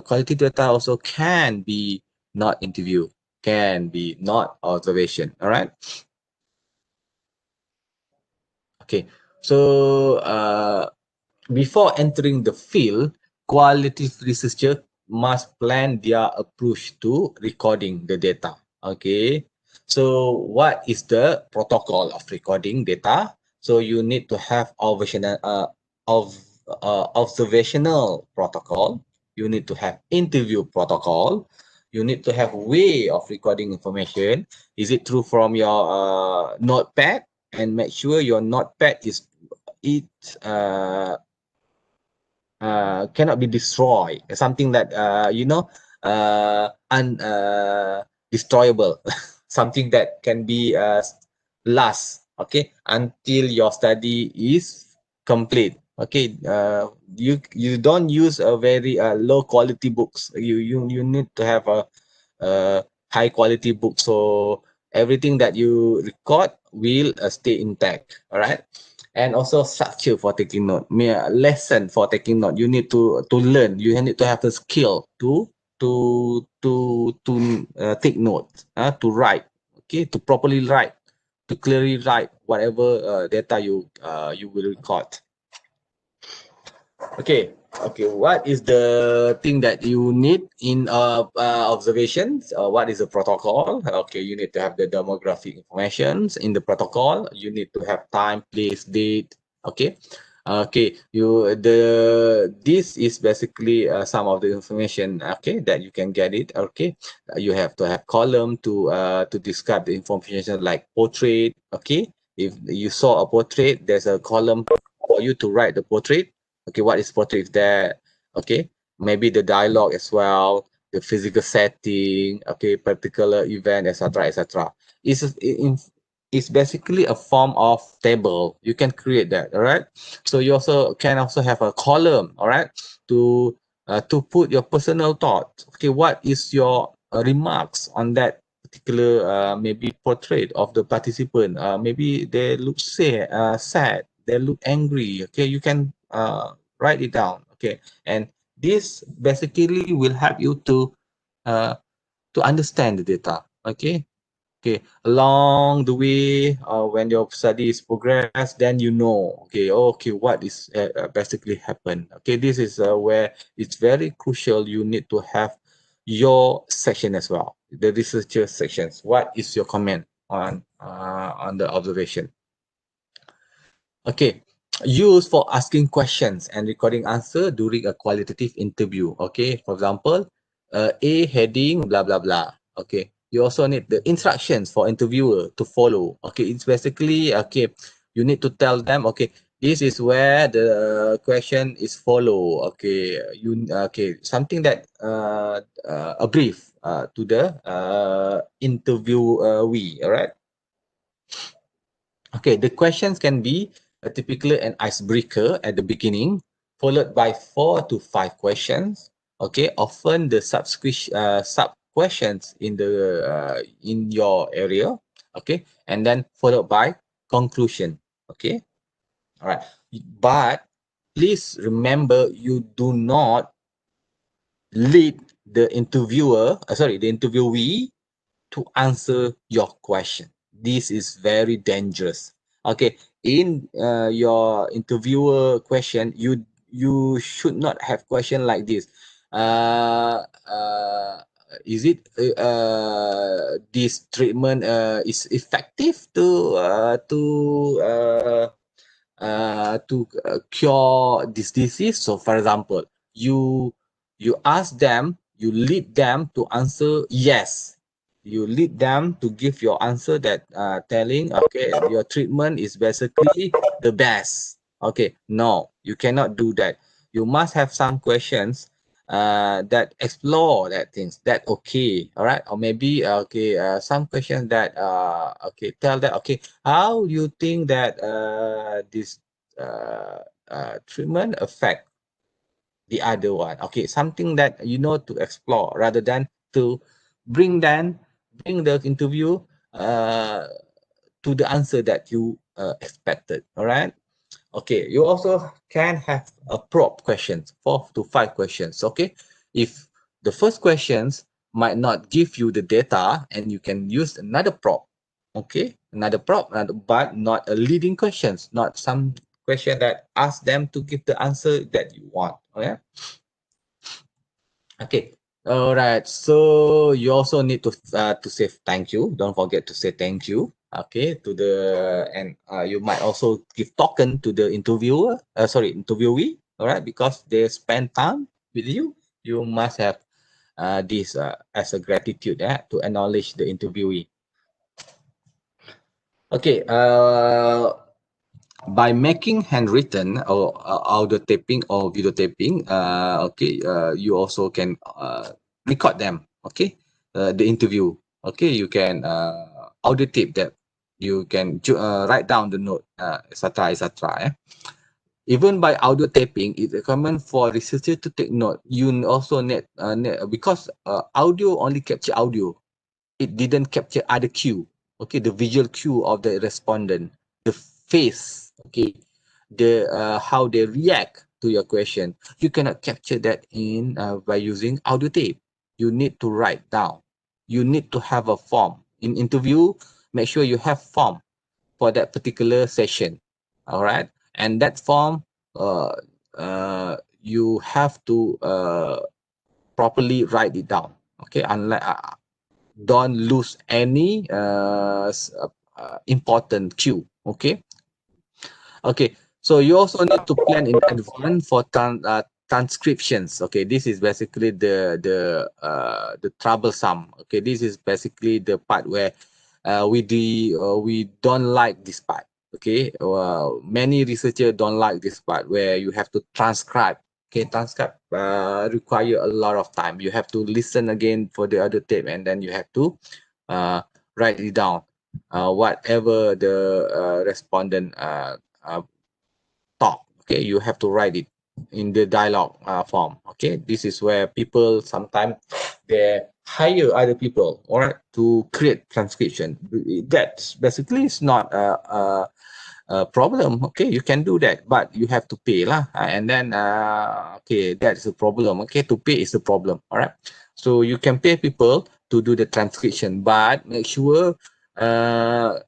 quality data also can be not interview, can be not observation. All right. Okay. So before entering the field, qualitative researcher must plan their approach to recording the data. Okay. So what is the protocol of recording data? So you need to have observational protocol. you need to have interview protocol, you need to have way of recording information. Is it true from your notepad? And make sure your notepad is it cannot be destroyed. Something that destroyable. Something that can be last. Okay, until your study is complete. Okay, you don't use a very low quality books. You need to have a high quality book. So everything that you record will stay intact. All right. And also structure for taking note. Lesson for taking note. You need to learn. You need to have the skill to take notes. To write. Okay, to properly write, to clearly write whatever data you will record. Okay. Okay. What is the thing that you need in observations? What is the protocol? Okay. You need to have the demographic informations in the protocol. You need to have time, place, date. Okay. Okay. This is basically some of the information. Okay, that you can get it. Okay. You have to have column to describe the information like portrait. Okay. If you saw a portrait, there's a column for you to write the portrait. Okay, what is portrait there? Okay, maybe the dialogue as well, the physical setting, okay, particular event, etc., etc. It's basically a form of table. You can create that. All right. So you also can also have a column. All right, to put your personal thoughts. Okay, what is your remarks on that particular maybe portrait of the participant? Maybe they look sad, they look angry. Okay, you can write it down. Okay, and this basically will help you uh, to understand the data. Okay. Okay, along the way, when your studies progress, then you know, okay, okay, what is basically happened. Okay, this is where it's very crucial. You need to have your section as well, the researcher sections. What is your comment on the observation? Okay, used for asking questions and recording answer during a qualitative interview. Okay, for example, A heading, blah, blah, blah. Okay, you also need the instructions for interviewer to follow. Okay, it's basically, okay, you need to tell them, okay, this is where the question is follow. Okay, okay, something that, a brief to the interviewee, all right? Okay, the questions can be typically an icebreaker at the beginning, followed by 4 to 5 questions. Okay, often the sub questions in your area. Okay, and then followed by conclusion. Okay, all right. But please remember, you do not lead the the interviewee to answer your question. This is very dangerous. Okay, in your interviewer question, you should not have question like this. Uh, uh, is it this treatment is effective to cure this disease? So, for example, you ask them, you lead them to answer yes. You lead them to give your answer that telling, okay, your treatment is basically the best. Okay, no, you cannot do that. You must have some questions that explore that things that okay, all right, or maybe okay, some questions that okay, tell that okay, how you think that this uh, treatment affect the other one. Okay, something that you know to explore rather than to bring then bring the interview uh, to the answer that you expected. All right. Okay, you also can have a prompt questions, 4 to 5 questions. Okay, if the first questions might not give you the data, and you can use another prompt. Okay, another prompt, but not a leading questions, not some question that ask them to give the answer that you want. Okay. Okay. All right. So you also need to say thank you. Don't forget to say thank you. Okay. And you might also give token to the interviewee. All right, because they spend time with you. You must have this as a gratitude to acknowledge the interviewee. Okay, by making handwritten or audio taping or video taping, you also can record them. Okay, the interview. Okay, you can audio tape that. You can write down the note, etc., etc. Even by audio taping, it's common for researcher to take note. You also because audio only capture audio. It didn't capture other cue. Okay, the visual cue of the respondent, the face. Okay, the how they react to your question. You cannot capture that in by using audio tape. You need to write down. You need to have a form in interview. Make sure you have form for that particular session. All right, and that form, uh, you have to properly write it down. Okay, unlike don't lose any important cue. Okay. Okay, so you also need to plan in advance for transcriptions. Okay, this is basically the troublesome. Okay, this is basically the part where we don't like this part. Okay, many researchers don't like this part where you have to transcribe. Okay, transcribe require a lot of time. You have to listen again for the other tape, and then you have to uh, write it down. Whatever the respondent uh, talk. Okay, you have to write it in the dialogue form. Okay, this is where people sometimes they hire other people, all right, to create transcription. That's basically it's not a problem. Okay, you can do that, but you have to pay lah. And then okay, that's the problem. Okay, to pay is the problem. All right, so you can pay people to do the transcription, but make sure uh,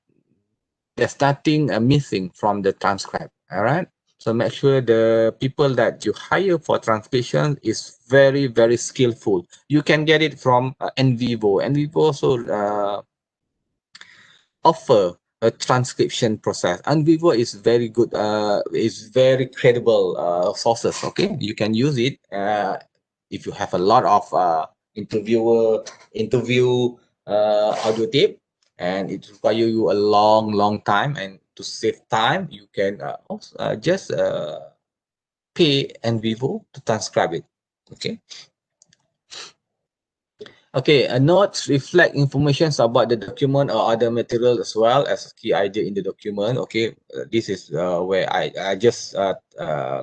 there's nothing missing from the transcript. All right. So make sure the people that you hire for transcription is very, very skillful. You can get it from NVivo. NVivo also offer a transcription process. And Vivo is very good, is very credible sources. Okay, you can use it if you have a lot of interview audio tape, and it require you a long time. And to save time, you can also just pay NVivo to transcribe it. Okay. Okay, notes reflect information about the document or other material as well as key idea in the document. Okay, this is where I just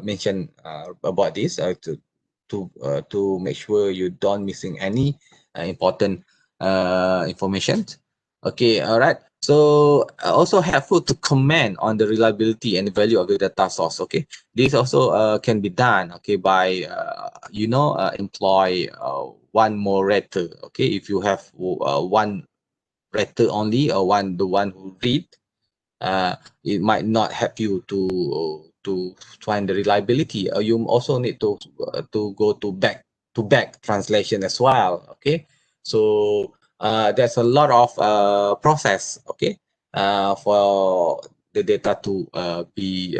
mentioned about this to make sure you don't missing any important information. Okay, all right. So also helpful to comment on the reliability and value of the data source. Okay, this also can be done. Okay, by employ one more writer. Okay, if you have one writer only or the one who read, it might not help you to find the reliability. You also need to go to back translation as well. Okay, so there's a lot of process. Okay, for the data to be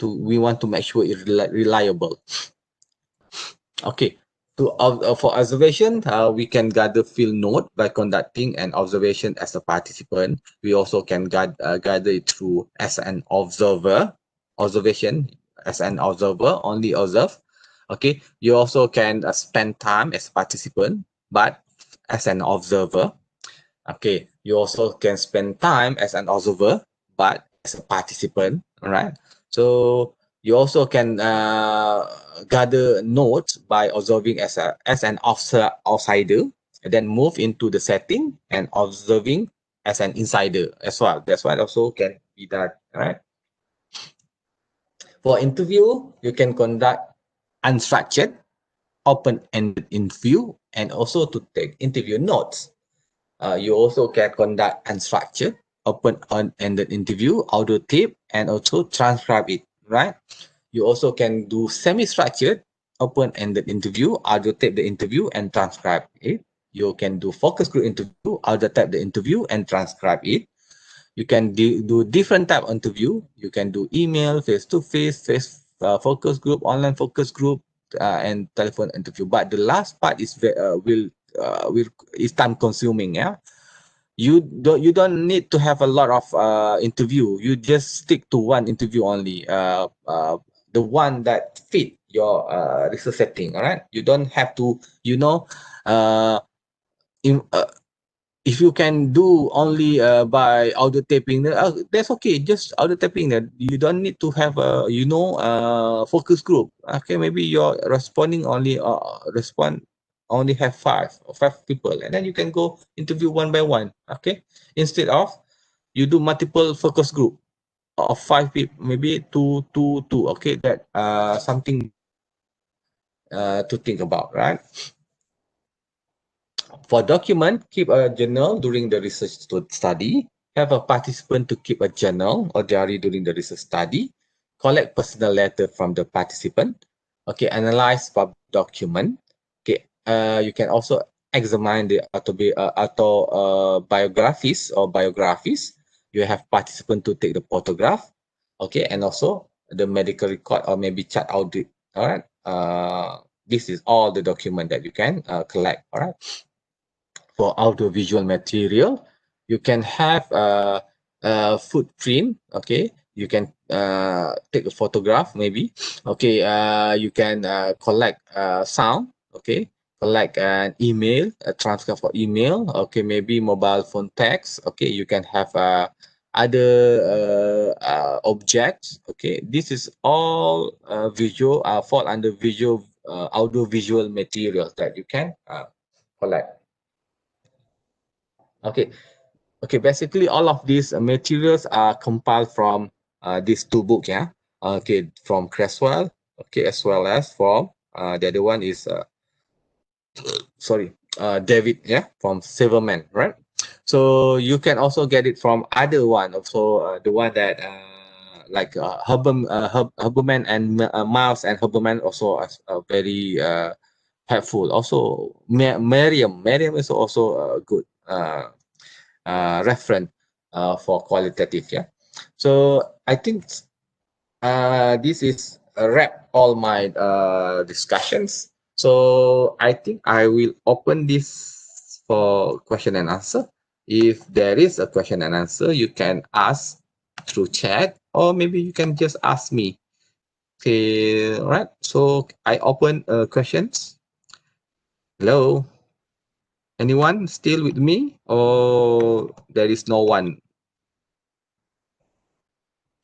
we want to make sure it's reliable. Okay. For observation, we can gather field note by conducting an observation as a participant. We also can gather it through as an observation as an observer, only observe. Okay. You also can spend time as a participant, but as an observer. Okay. You also can spend time as an observer, but as a participant. All right. So you also can gather notes by observing as an outsider, and then move into the setting and observing as an insider as well. That's what also can be done. All right. For interview, you can conduct unstructured, open-ended interview, and also to take interview notes. You also can conduct unstructured, open-ended interview, audio tape, and also transcribe it, right? You also can do semi-structured, open-ended interview, audio tape the interview, and transcribe it. You can do focus group interview, audio tape the interview, and transcribe it. You can do different type of interview. You can do email, face-to-face, focus group, online focus group, and telephone interview. But the last part is will is time consuming. Yeah, you don't need to have a lot of interview. You just stick to one interview only. The one that fit your research setting. All right, you don't have to uh, in, if you can do only by audio taping, that's okay. Just audio taping. That you don't need to have a focus group. Okay, maybe you're responding only respond only have five people, and then you can go interview one by one. Okay, instead of you do multiple focus group of five people, maybe two. Okay, that something to think about, right? For document, keep a journal during the research study. Have a participant to keep a journal or diary during the research study. Collect personal letter from the participant. Okay, analyze public document. Okay, you can also examine the autobiographies or biographies. You have participant to take the photograph. Okay, and also the medical record or maybe chat audit. All right. This is all the document that you can collect. All right. For audiovisual material, you can have a footprint. Okay, you can take a photograph maybe. Okay, you can collect sound. Okay, collect an email, a transfer for email. Okay, maybe mobile phone text. Okay, you can have other objects. Okay, this is all visual fall under visual audiovisual materials that you can collect. Okay, okay. Basically, all of these materials are compiled from these two books. Yeah. Okay, from Creswell. Okay, as well as from the other one is sorry, David. Yeah, from Silverman. Right. So you can also get it from other one. Also, the one that like Herberman and Miles and Herberman also are very helpful. Also, Merriam is also good. Reference for qualitative. Yeah. So I think this is a wrap all my discussions. So I think I will open this for question and answer. If there is a question and answer, you can ask through chat or maybe you can just ask me. Okay, all right. So I open questions. Hello, anyone still with me or there is no one?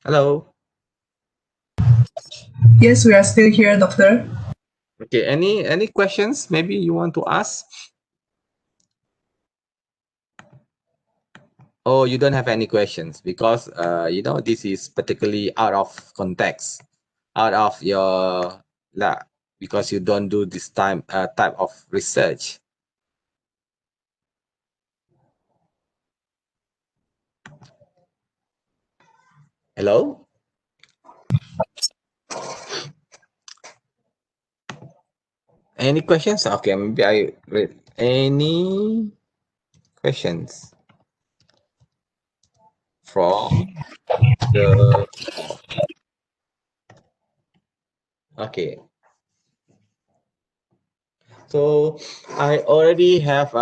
Hello. Yes, we are still here, doctor. Okay, any questions maybe you want to ask? Oh, you don't have any questions because this is particularly out of context, out of your because you don't do this type of research. Hello? Any questions? Okay, maybe I read any questions from the okay. So I already have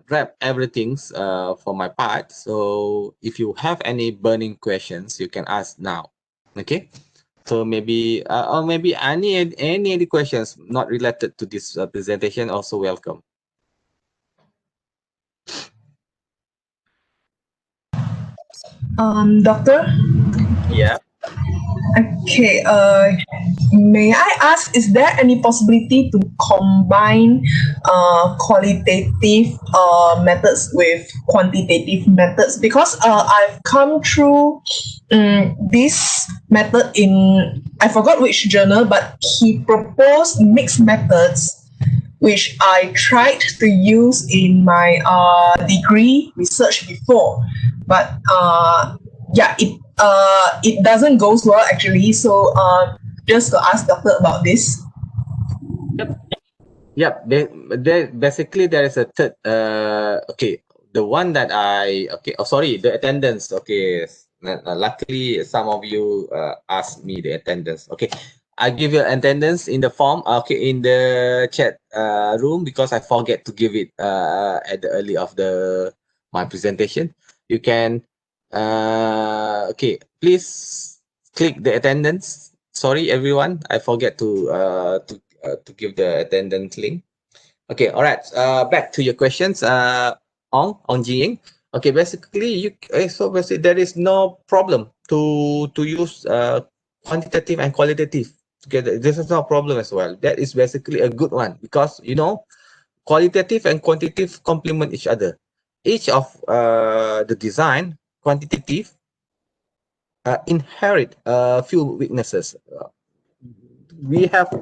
wrapped everything for my part. So if you have any burning questions, you can ask now. Okay. So maybe or maybe any questions not related to this presentation also welcome. Doctor. Yeah. Okay. May I ask, is there any possibility to combine qualitative methods with quantitative methods? Because I've come through this method in, I forgot which journal, but he proposed mixed methods, which I tried to use in my degree research before, but yeah, it doesn't go well actually. So just to ask doctor about this. Yep. Basically there is a third. Okay. The one that I okay. Oh, sorry. The attendance. Okay. luckily, some of you asked me the attendance. Okay, I give you attendance in the form. Okay, in the chat room because I forget to give it at the early of my presentation. You can okay. Please click the attendance. Sorry, everyone. I forget to give the attendance link. Okay, all right. Back to your questions. On Jing. Okay, basically, so basically there is no problem to use quantitative and qualitative together. This is no problem as well. That is basically a good one because qualitative and quantitative complement each other. Each of the design quantitative inherit a few weaknesses. We have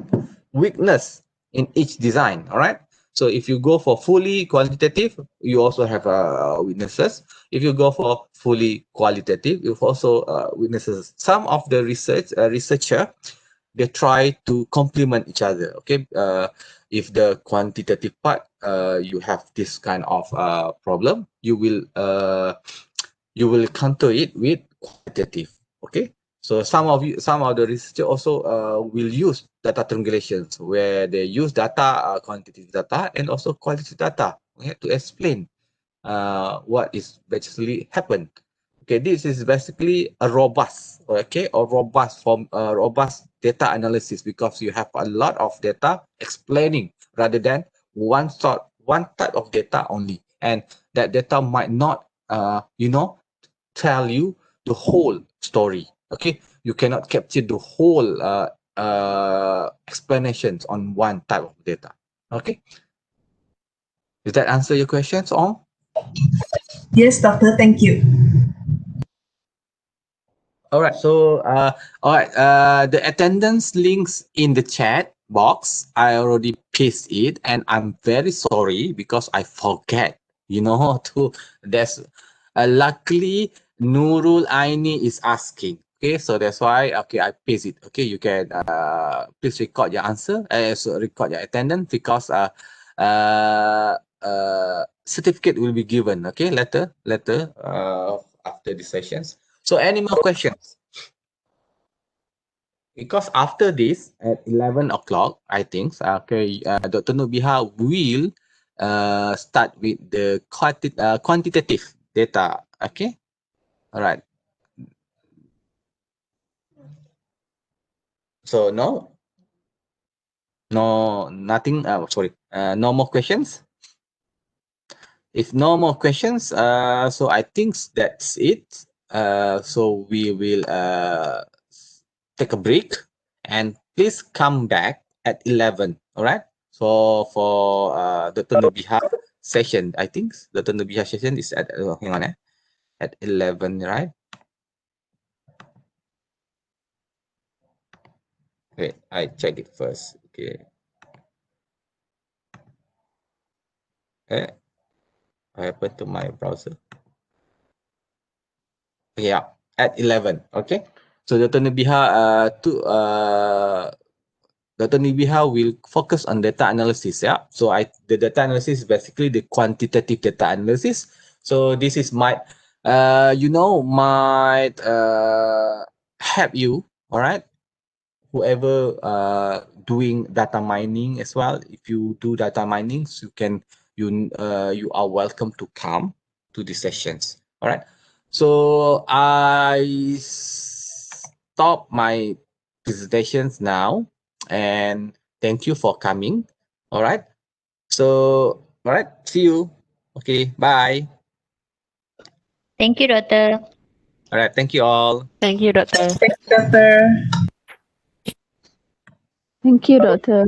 weakness in each design. All right. So if you go for fully quantitative, you also have weaknesses. If you go for fully qualitative, you also weaknesses. Some of the researcher, they try to complement each other. Okay. If the quantitative part, you have this kind of problem, you will counter it with qualitative. Okay. So some of the researchers also will use data triangulations where they use data, quantitative data and also qualitative data, okay, to explain what is basically happened. Okay, this is basically a robust, robust data analysis because you have a lot of data explaining rather than one type of data only, and that data might not, tell you the whole story. Okay, you cannot capture the whole explanations on one type of data. Okay, does that answer your questions, Ong? Yes, doctor. Thank you. All right. So, the attendance links in the chat box, I already pasted it, and I'm very sorry because I forget. To there's luckily Nurul Aini is asking. Okay, so that's why I paste it. Okay, you can please record your answer. So record your attendance because certificate will be given. Okay, later after the sessions. So any more questions? Because after this at 11 o'clock, I think, Dr. Nubiha will start with the quantitative data. Okay, all right. So nothing. Sorry, no more questions. If no more questions, so I think that's it. So we will take a break and please come back at 11. All right. So for Dr. Nubiha session, I think Dr. Nubiha session is at hang on, at 11, right? Wait, I check it first. Okay. What happened to my browser? Yeah, at 11. Okay. So Dr. Nubiha Dr. Nubiha will focus on data analysis. Yeah. So the data analysis is basically the quantitative data analysis. So this is might help you. All right. Whoever doing data mining as well. If you do data mining, you are welcome to come to the sessions. All right. So I stop my presentations now, and thank you for coming. All right. So all right. See you. Okay. Bye. Thank you, Doctor. All right. Thank you all. Thank you, Doctor. Thank you, doctor. Thank you, Doctor.